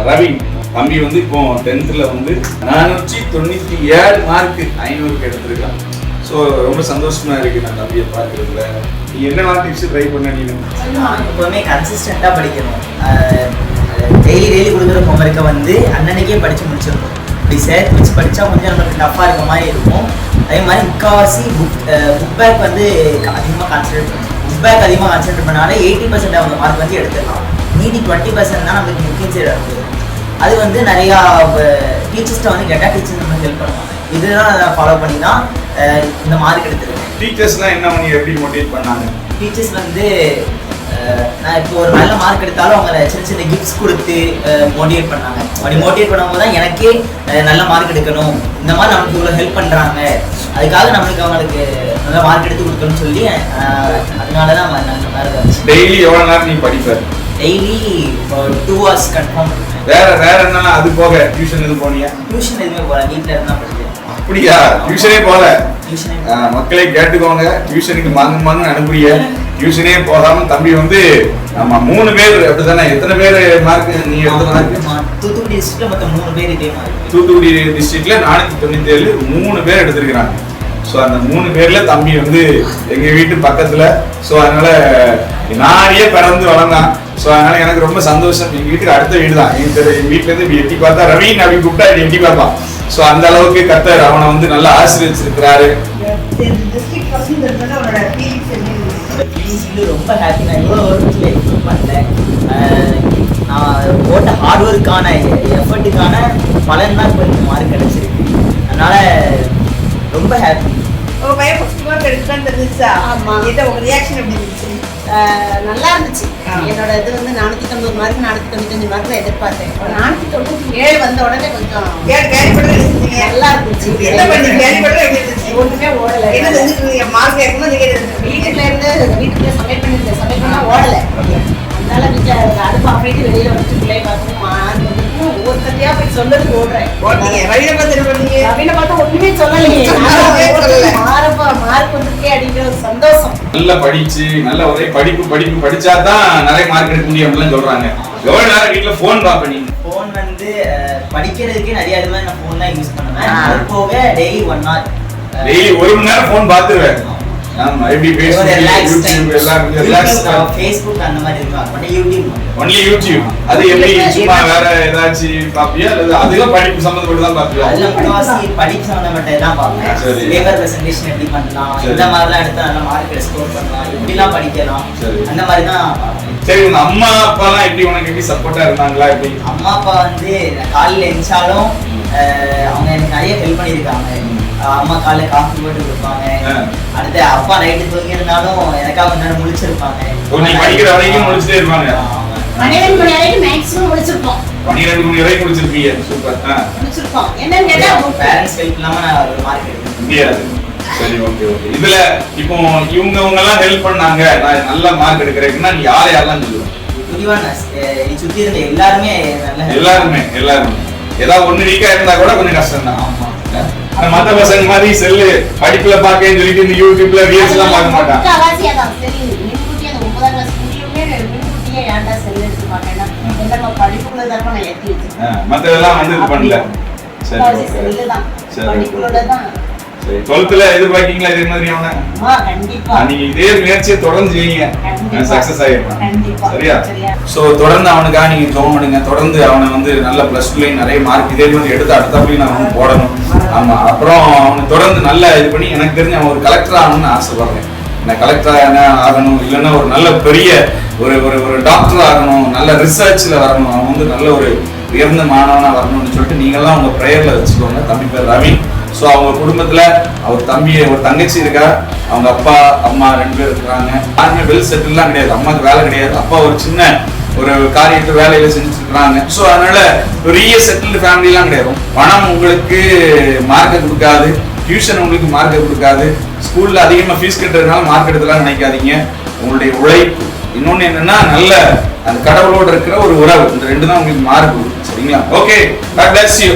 ரவி தம்பி வந்து இப்போ 10th வந்து 497 மார்க் 500 எடுத்திருக்கான். ஸோ ரொம்ப சந்தோஷமா இருக்கு நான் தம்பியை பார்க்கறதுல. நீ என்னெல்லாம் டிப்ஸ் ட்ரை பண்ண? நீ எப்பவுமே கன்சிஸ்டண்டா படிக்கணும். டெய்லி கொடுக்குற ஹோம்ஒர்க்கை வந்து அன்னன்னைக்கே படிச்சு முடிச்சிடணும். இப்படி சேர்த்து வச்சு படித்தா கொஞ்சம் நம்மளுக்கு டஃப்பாக இருக்க மாதிரி இருக்கும். அதே மாதிரி முக்கால்வாசி புக் பேக் வந்து அதிகமாக கான்சன்ட்ரேட் பண்ணணும். புக் பேக் அதிகமாக கான்சன்ட்ரேட் பண்ணாலே 80% அவங்க மார்க் வந்து எடுத்துடலாம். மீதி 20% தான் நம்மளுக்கு முக்கியம் சைடு இருக்குது. அது வந்து நிறையா டீச்சர்ஸ்ட்டை வந்து கேட்டால் டீச்சர்ஸ் நம்ம ஹெல்ப் பண்ணுவாங்க. இதெல்லாம் அதை ஃபாலோ பண்ணி தான் இந்த மார்க் எடுத்துருக்கேன். டீச்சர்ஸ்லாம் என்ன பண்ணி எப்படி மோட்டிவேட் பண்ணாங்க? டீச்சர்ஸ் வந்து நான் இப்போ ஒரு நல்ல மார்க் எடுத்தாலும் அவங்க சின்ன சின்ன கிஃப்ட்ஸ் கொடுத்து மோட்டிவேட் பண்ணாங்க. அப்படி மோட்டிவேட் பண்ணும்போது தான் எனக்கே நல்ல மார்க் எடுக்கணும், இந்த மாதிரி நமக்கு இவ்வளோ ஹெல்ப் பண்ணுறாங்க, அதுக்காக நம்மளுக்கு அவங்களுக்கு நல்ல மார்க் எடுத்து கொடுக்கணும்னு சொல்லி அதனால தான் நல்ல மார்க் வந்துச்சு. டெய்லி எவ்வளோ நேரம் நீ படிப்ப? டெய்லி 2 hours கன்ஃபார்ம் பண்ணுவேன். வேற என்ன அது போக டியூஷன் எதுவும் போனியா? டியூஷன் எதுவுமே போகல, வீட்டில் இருந்தால் படிச்சேன். அப்படியா? டியூஷனே போல? மக்களை கேட்டுக்கோங்க, டியூஷனுக்கு மாங்க அனுப்புறிய, டியூஷனே போகாம தம்பி வந்து நம்ம 3 பேர் அப்படித்தானே? எத்தனை பேர் மார்க் நீ எடுத்த மார்க்? தூத்துக்குடி டிஸ்ட்ரிக்ட்ல மொத்தம் 3 பேர் இதே மாதிரி. தூத்துக்குடி டிஸ்ட்ரிக்ட்ல 497 3 பேர் எடுத்திருக்கிறாங்க. ஸோ அந்த 3 பேர்ல தம்பி வந்து எங்க வீட்டு பக்கத்துல. ஸோ அதனால நானே பிறந்து வளர்ந்தான். ஸோ அதனால எனக்கு ரொம்ப சந்தோஷம். எங்க வீட்டுக்கு அடுத்த வீடு தான். எங்க வீட்டுல இருந்து எட்டி பார்த்தா ரவீன் அப்படி கூப்பிட்டா எட்டி பார்ப்பான். ஸோ அந்த அளவுக்கு கர்த்தர் அவனை வந்து நல்லா ஆசீர்வதிச்சிருக்கிறாரு. ரொம்ப ஹாப்பி. நான் இவ்வளோ ஒர்க்கில் எக்ஸ்பெக்ட் பண்ணல. நான் போட்ட ஹார்ட் ஒர்க்கான எஃபர்ட்டுக்கான பலன் தான் இப்போ இந்த மார்க் கிடைச்சிருக்கு. அதனால ரொம்ப ஹாப்பி. உங்க பையன் ஃபர்ஸ்ட் மார்க் எடுத்தான்னு தெரிஞ்சிச்சா? ஆமா. இத உங்க ரியாக்ஷன் எப்படி இருந்துச்சு? நல்லா இருந்துச்சு. என்னோட இது வந்து 490 மார்க் 495 மார்க்ல எதிர்பார்த்தேன். 497 வந்த உடனே கொஞ்சம் நல்லா இருந்துச்சு. என்ன பண்ணி கேள்விப்பட்டு எப்படி இருந்துச்சு? ஒண்ணுமே ஓடல. என்ன செஞ்சுட்டு மார்க் ஏற்கனவே வீட்டுல சமையல் பண்ணிருந்தேன். சமையல் பண்ணா ஓடல. அதனால வீட்டுல அடுப்பு அப்படியே வெளியில வச்சு பிள்ளை பார்க்கணும். ஒவ்வொருத்தையா போய் சொல்றது ஓடுறேன். ரவீனை பார்த்தா ஒண்ணுமே சொல்லலையே. மார்க் வந்துருக்கே அப்படிங்கிற ஒரு சந்தோஷம். நல்லா படிச்சு நல்ல ஒரே படிப்பு படிச்சாதான் நிறைய மார்க் எடுக்க முடியும் அப்படின்னு சொல்றாங்க. எவ்வளவு நேரம் வீட்டுல போன் பாப்ப? நீங்க போன் வந்து படிக்கிறதுக்கே நிறைய இது மாதிரி நான் போன் தான் யூஸ் பண்ணுவேன். அது போக டெய்லி 1 hour டெய்லி 1 மணி நேரம் போன் பாத்துருவேன். ஆமா, எப்படி Facebook எல்லாம் ரிலாக்ஸ் Facebook அந்த மாதிரி இருக்கு. அப்படி YouTube only YouTube. அது எப்படி சும்மா வேற ஏதாச்சும் பாப்பியா இல்ல அதுல படிப்பு சம்பந்தப்பட்டு தான் பாப்பியா? அதுல முக்காவாசி படிப்பு சம்பந்தப்பட்டது தான் பாப்பேன். பேப்பர் பிரசன்டேஷன் எப்படி பண்ணலாம், இந்த மாதிரிலாம் எடுத்தா நல்ல மார்க் ஸ்கோர் பண்ணலாம், எப்படிலாம் படிக்கலாம், அந்த மாதிரி தான் பாப்பேன். சரி, உங்க அம்மா அப்பா எல்லாம் எப்படி உனக்கு எப்படி சப்போர்ட்டா இருந்தாங்களா? எப்படி? அம்மா அப்பா வந்து காலையில எந்திச்சாலும் அவங்க எனக்கு நிறைய ஹெல்ப் பண்ணியிருக்காங்க. அம்மா காலைல காஃபி போட்டு கொடுப்பாங்க. அடுத்து அப்பா நைட்டு தூங்கி இருந்தாலும் எனக்காக கொஞ்ச நேரம் முழிச்சிருப்பாங்க. நீ படிக்கிற வரைக்கும் முழிச்சிட்டே இருப்பாங்க? 12 மணி வரைக்கும் மேக்ஸிமம் முடிச்சிருப்போம். 12 மணி வரைக்கும் முடிச்சிருப்பீங்க. சூப்பர். முடிச்சிருப்போம். என்னன்னு கேட்டா பேரண்ட்ஸ் ஹெல்ப் இல்லாம நான் ஒரு மார்க் எடுக்க முடியாது. சரி, ஓகே. இதுல இப்போ இவங்க எல்லாம் ஹெல்ப் பண்ணாங்க, நான் நல்ல மார்க் எடுக்கிறேன்னா நீ யாரெல்லாம் சொல்லுவேன்? பொதுவா நீ சுத்தி இருந்த எல்லாருமே எல்லாருமே ஏதாவது ஒண்ணு வீக்கா இருந்தா கூட கொஞ்சம் கஷ்டம் தான். ஆமா, மத்த பசங்க மாதிரி செல்லு படிப்புல பாக்கன்னு சொல்லிட்டு இந்த யூடியூப்ல ரீல்ஸ் எல்லாம் பார்க்க மாட்டாங்க. சரி, முன்கூட்டியே அந்த 9ஆம் கிளாஸ் முடியுமே முன்கூட்டியே ஏன்டா செல் எடுத்து பார்க்கறேன்னா என்ன படிப்புக்குள்ள தான் நான் ஏத்தி வச்சிருக்கேன். மத்ததெல்லாம் வந்து இது பண்ணல. சரி, செல்லு தான் படிப்புக்குள்ள தான். சரி, 12th எதிர்பார்க்கீங்களா இதே மாதிரி? அவனை கண்டிப்பா நீங்க இதே முயற்சியை தொடர்ந்து செய்யுங்க, சக்சஸ் ஆயிடலாம். கண்டிப்பா. சரியா? சோ தொடர்ந்து அவனுக்காக நீங்க ஜெபம் பண்ணுங்க. தொடர்ந்து அவனை வந்து நல்ல +2 நிறைய மார்க் இதே மாதிரி எடுத்து அடுத்தபடி நான் வந்து போடணும். ஆமா, அப்புறம் அவனை தொடர்ந்து நல்லா இது பண்ணி எனக்கு தெரிஞ்சு அவன் ஒரு கலெக்டர் ஆகணும்னு ஆசைப்படுறேன். நான் கலெக்டர் ஆகணும், இல்லைன்னா ஒரு நல்ல பெரிய ஒரு டாக்டர் ஆகணும், நல்ல ரிசர்ச்ல வரணும், அவன் வந்து நல்ல ஒரு உயர்ந்த மாணவனா வரணும்னு சொல்லிட்டு நீங்கெல்லாம் உங்க ப்ரேயர்ல வச்சுக்கோங்க. தம்பி பேர் ரவி. ஸோ அவங்க குடும்பத்துல அவர் தம்பி ஒரு தங்கச்சி இருக்கா, அவங்க அப்பா அம்மா 2 பேர் இருக்கிறாங்க. யாருமே வெல் செட்டில்லாம் கிடையாது. அம்மாவுக்கு வேலை கிடையாது, அப்பா ஒரு சின்ன ஒரு காரியத்தை வேலையில செஞ்சுட்டு இருக்கிறாங்க. ஸோ அதனால பெரிய செட்டில்டு ஃபேமிலிலாம் கிடையாது. பணம் உங்களுக்கு மார்க்கை கொடுக்காது, டியூஷன் உங்களுக்கு மார்க்கை கொடுக்காது, ஸ்கூல்ல அதிகமா ஃபீஸ் கட்டுறதுனால மார்க் எடுத்துலாம் நினைக்காதீங்க. உங்களுடைய உழைப்பு, இன்னொன்னு என்னன்னா நல்ல அந்த கடவுளோட இருக்கிற ஒரு உறவு, இந்த 2 தான் உங்களுக்கு மார்க். சரிங்களா? Okay, God bless you.